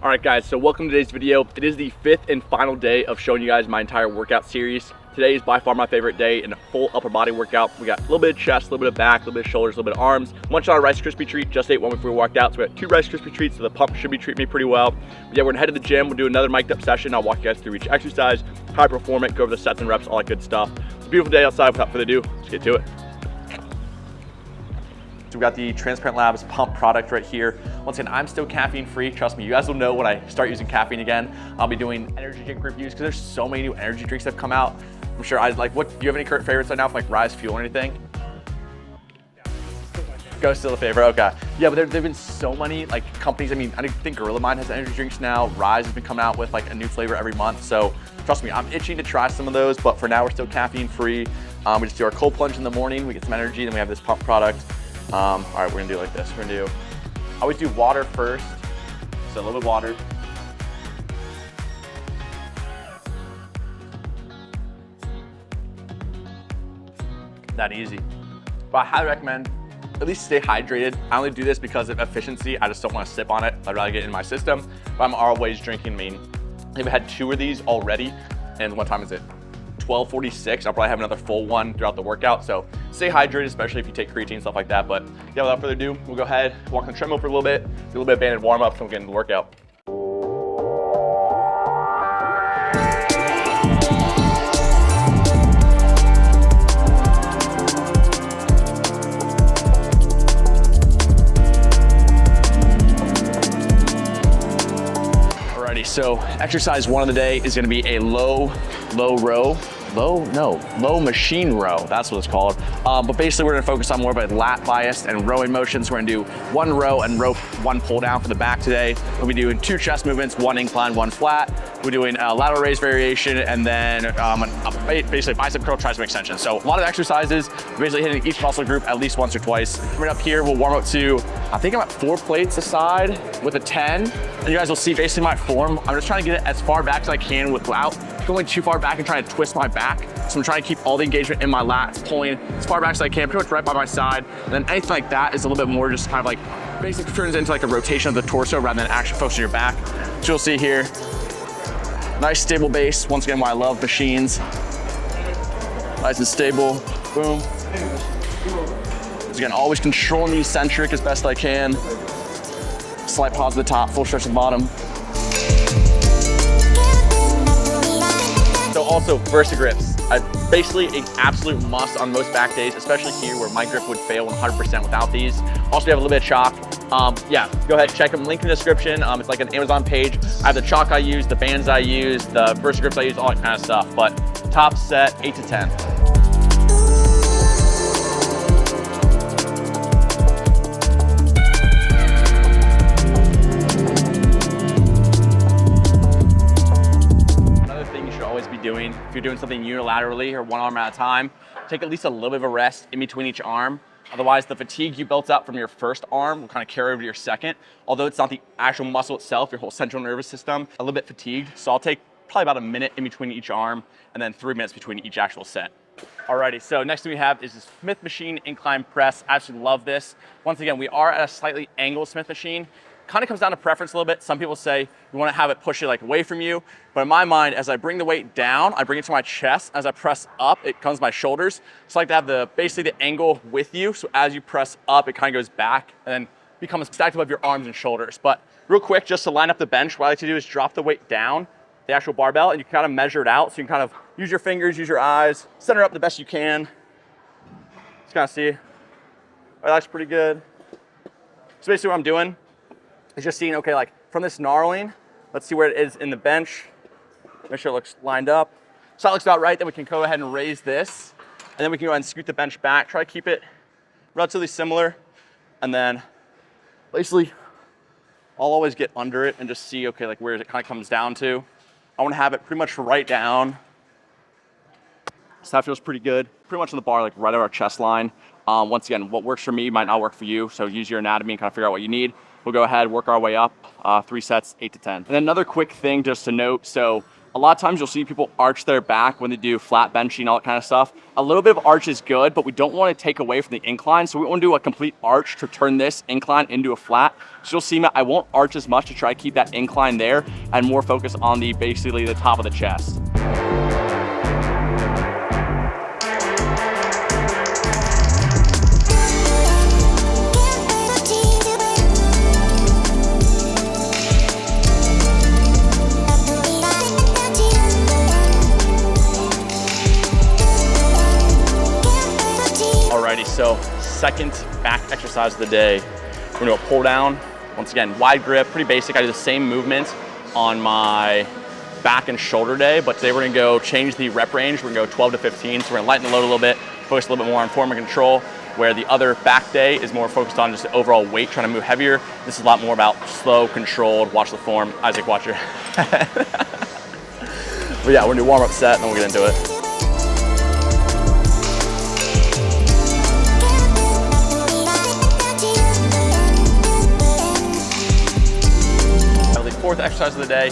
All right guys, so welcome to today's video. It is the 5th and final day of showing you guys my entire workout series. Today is by far my favorite day in a full upper body workout. We got a little bit of chest, a little bit of back, a little bit of shoulders, a little bit of arms. One shot of Rice Krispie treat, just ate one before we walked out. So we got 2 Rice Krispie treats, so the pump should be treating me pretty well. But yeah, we're gonna head to the gym. We'll do another mic'd up session. I'll walk you guys through each exercise, how I perform it, go over the sets and reps, all that good stuff. It's a beautiful day outside. Without further ado, let's get to it. So we got the Transparent Labs pump product right here. Once again, I'm still caffeine free. Trust me, you guys will know when I start using caffeine again. I'll be doing energy drink reviews because there's so many new energy drinks that have come out. I'm sure do you have any current favorites right now from like Rise Fuel or anything? Go still a favorite, okay. Yeah, but there've been so many like companies. I mean, I think Gorilla Mind has energy drinks now. Rise has been coming out with like a new flavor every month. So trust me, I'm itching to try some of those, but for now we're still caffeine free. We just do our cold plunge in the morning. We get some energy, then we have this pump product. All right, we're gonna do it like this. I always do water first. So a little bit of water. That easy. But I highly recommend at least stay hydrated. I only do this because of efficiency. I just don't want to sip on it. I'd rather get it in my system. But I'm always drinking. I mean, I've had 2 of these already. And what time is it? 12:46. I'll probably have another full one throughout the workout. So stay hydrated, especially if you take creatine, stuff like that. But yeah, without further ado, we'll go ahead, walk on the treadmill for a little bit, do a little bit of banded warm up, and we'll get into the workout. Alrighty, so exercise 1 of the day is gonna be a low machine row, that's what it's called. But basically we're gonna focus on more of a lat biased and rowing motions. We're gonna do 1 row and rope 1 pull down for the back today. We'll be doing 2 chest movements, 1 incline, 1 flat. We're doing a lateral raise variation and then basically bicep curl, tricep extension. So a lot of exercises, basically hitting each muscle group at least once or twice. Right up here, we'll warm up to, I think I'm at 4 plates a side with a 10. And you guys will see basically my form. I'm just trying to get it as far back as I can without going too far back and trying to twist my back. So I'm trying to keep all the engagement in my lats, pulling as far back as I can, pretty much right by my side. And then anything like that is a little bit more just kind of like, basically turns into like a rotation of the torso rather than actually focusing your back. So you'll see here, nice stable base. Once again, why I love machines. Nice and stable, boom. Once again, always controlling the eccentric as best I can. Slight pause at the top, full stretch at the bottom. So also Versa grips. Basically an absolute must on most back days, especially here where my grip would fail 100% without these. Also, we have a little bit of chalk. Yeah, go ahead, check them, link in the description. It's like an Amazon page. I have the chalk I use, the bands I use, the Versa grips I use, all that kind of stuff. But top set, 8 to 10. Doing, if you're doing something unilaterally or 1 arm at a time, take at least a little bit of a rest in between each arm. Otherwise, the fatigue you built up from your first arm will kind of carry over to your second. Although it's not the actual muscle itself, your whole central nervous system, a little bit fatigued. So I'll take probably about a minute in between each arm and then 3 minutes between each actual set. Alrighty, so next thing we have is this Smith machine incline press. I absolutely love this. Once again, we are at a slightly angled Smith machine. Kind of comes down to preference a little bit. Some people say you want to have it push it like away from you. But in my mind, as I bring the weight down, I bring it to my chest. As I press up, it comes to my shoulders. So I like to have basically the angle with you. So as you press up, it kind of goes back and then becomes stacked above your arms and shoulders. But real quick, just to line up the bench, what I like to do is drop the weight down, the actual barbell, and you can kind of measure it out. So you can kind of use your fingers, use your eyes, center up the best you can. Just kind of see, oh, that's pretty good. So basically what I'm doing, it's just seeing, okay, like from this gnarling, let's see where it is in the bench. Make sure it looks lined up. So that looks about right. Then we can go ahead and raise this. And then we can go ahead and scoot the bench back. Try to keep it relatively similar. And then basically, I'll always get under it and just see, okay, like where it kind of comes down to. I want to have it pretty much right down. So that feels pretty good. Pretty much on the bar, like right at our chest line. Once again, what works for me might not work for you. So use your anatomy and kind of figure out what you need. We'll go ahead, work our way up, 3 sets, 8 to 10. And then another quick thing just to note, so A lot of times you'll see people arch their back when they do flat benching, all that kind of stuff. A little bit of arch is good, but we don't want to take away from the incline. So we want to do a complete arch to turn this incline into a flat. So you'll see I won't arch as much to try to keep that incline there and more focus on basically the top of the chest. So second back exercise of the day, we're gonna do a pull down. Once again, wide grip, pretty basic. I do the same movement on my back and shoulder day, but today we're gonna go change the rep range. We're gonna go 12 to 15. So we're gonna lighten the load a little bit, focus a little bit more on form and control, where the other back day is more focused on just the overall weight, trying to move heavier. This is a lot more about slow, controlled, watch the form. Isaac, watch your head. But yeah, we're gonna do warm up set and then we'll get into it. Fourth exercise of the day,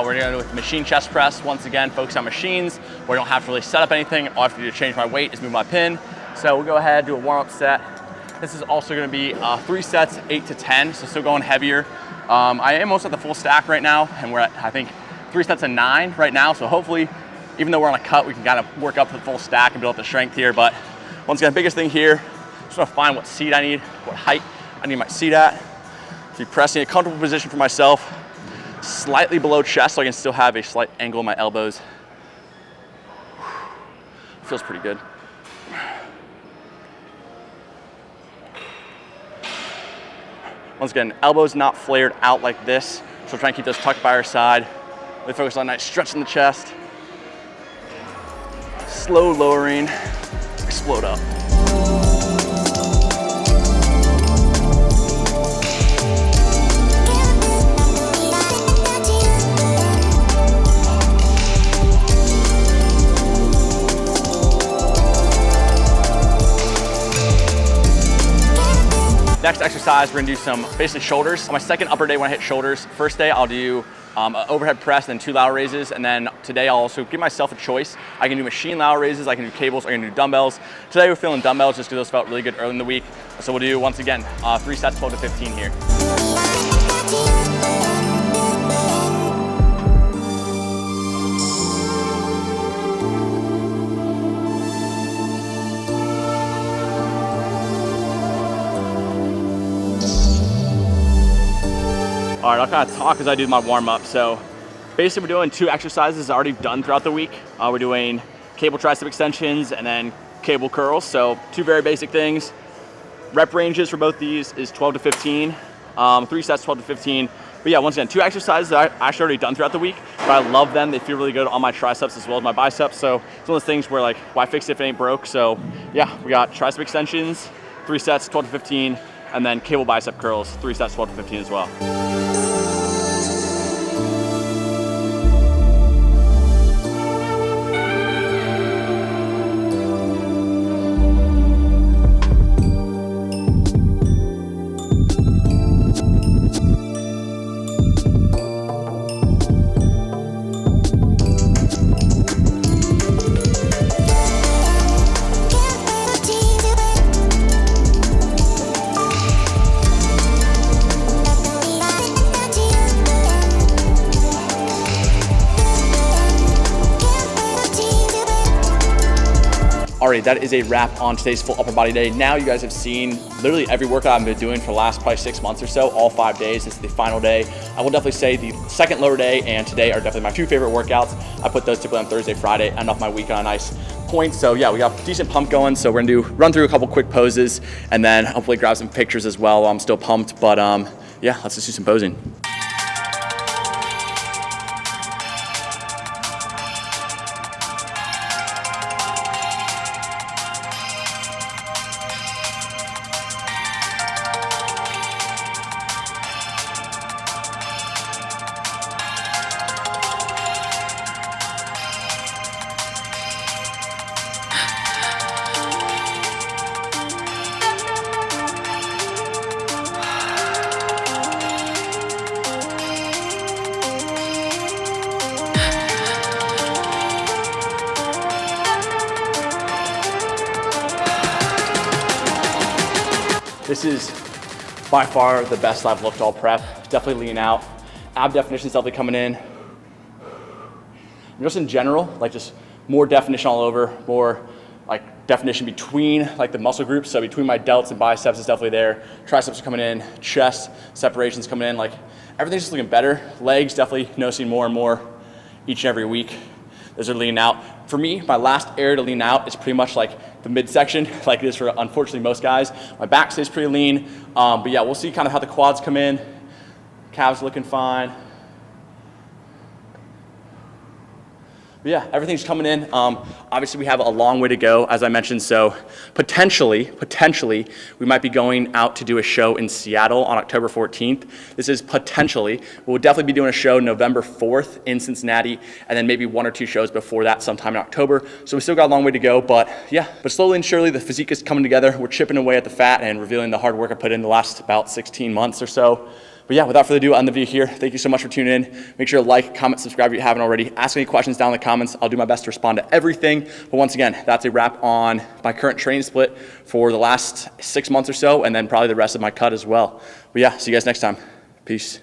we're gonna do with machine chest press. Once again, focus on machines where I don't have to really set up anything. All I have to do to change my weight is move my pin. So we'll go ahead, do a warm-up set. This is also gonna be 3 sets, 8 to 10, so still going heavier. I am almost at the full stack right now, and we're at, I think, 3 sets of 9 right now. So hopefully, even though we're on a cut, we can kind of work up to the full stack and build up the strength here. But once again, biggest thing here, just wanna find what seat I need, what height I need my seat at. Be pressing a comfortable position for myself, slightly below chest so I can still have a slight angle in my elbows. Feels pretty good. Once again, elbows not flared out like this, so we're trying to keep those tucked by our side. Really focus on a nice stretch in the chest. Slow lowering, explode up. Next exercise, we're gonna do some basically shoulders. On my second upper day when I hit shoulders, first day I'll do an overhead press, then 2 lateral raises, and then today I'll also give myself a choice. I can do machine lateral raises, I can do cables, I can do dumbbells. Today we're feeling dumbbells just because those felt really good early in the week. So we'll do, once again, 3 sets, 12 to 15 here. All right, I'll kind of talk as I do my warm up. So basically we're doing 2 exercises already done throughout the week. We're doing cable tricep extensions and then cable curls. So 2 very basic things. Rep ranges for both these is 12 to 15, 3 sets, 12 to 15. But yeah, once again, 2 exercises that I actually already done throughout the week, but I love them. They feel really good on my triceps as well as my biceps. So it's one of those things where like, why fix it if it ain't broke? So yeah, we got tricep extensions, 3 sets, 12 to 15, and then cable bicep curls, 3 sets, 12 to 15 as well. Alright, that is a wrap on today's full upper body day. Now you guys have seen literally every workout I've been doing for the last probably 6 months or so, all 5 days. This is the final day. I will definitely say the second lower day and today are definitely my 2 favorite workouts. I put those typically on Thursday, Friday, end off my week on a nice point. So yeah, we got decent pump going. So we're gonna run through a couple quick poses and then hopefully grab some pictures as well while I'm still pumped. But yeah, let's just do some posing. this is by far the best I've looked all prep. Definitely lean out. Ab definition is definitely coming in. Just in general, like just more definition all over, more like definition between like the muscle groups. So between my delts and biceps is definitely there. Triceps are coming in, chest separations coming in. Like everything's just looking better. Legs definitely noticing more and more each and every week. Those are leaning out. For me, my last area to lean out is pretty much like the midsection, like it is for unfortunately most guys. My back stays pretty lean, but yeah, we'll see kind of how the quads come in. Calves looking fine. But yeah, everything's coming in. Obviously, we have a long way to go, as I mentioned. So potentially, we might be going out to do a show in Seattle on October 14th. This is potentially. We'll definitely be doing a show November 4th in Cincinnati, and then maybe 1 or 2 shows before that sometime in October. So we still got a long way to go, but yeah. But slowly and surely, the physique is coming together. We're chipping away at the fat and revealing the hard work I put in the last about 16 months or so. But yeah, without further ado, I'll end the video here. Thank you so much for tuning in. Make sure to like, comment, subscribe if you haven't already. Ask any questions down in the comments. I'll do my best to respond to everything. But once again, that's a wrap on my current training split for the last 6 months or so, and then probably the rest of my cut as well. But yeah, see you guys next time. Peace.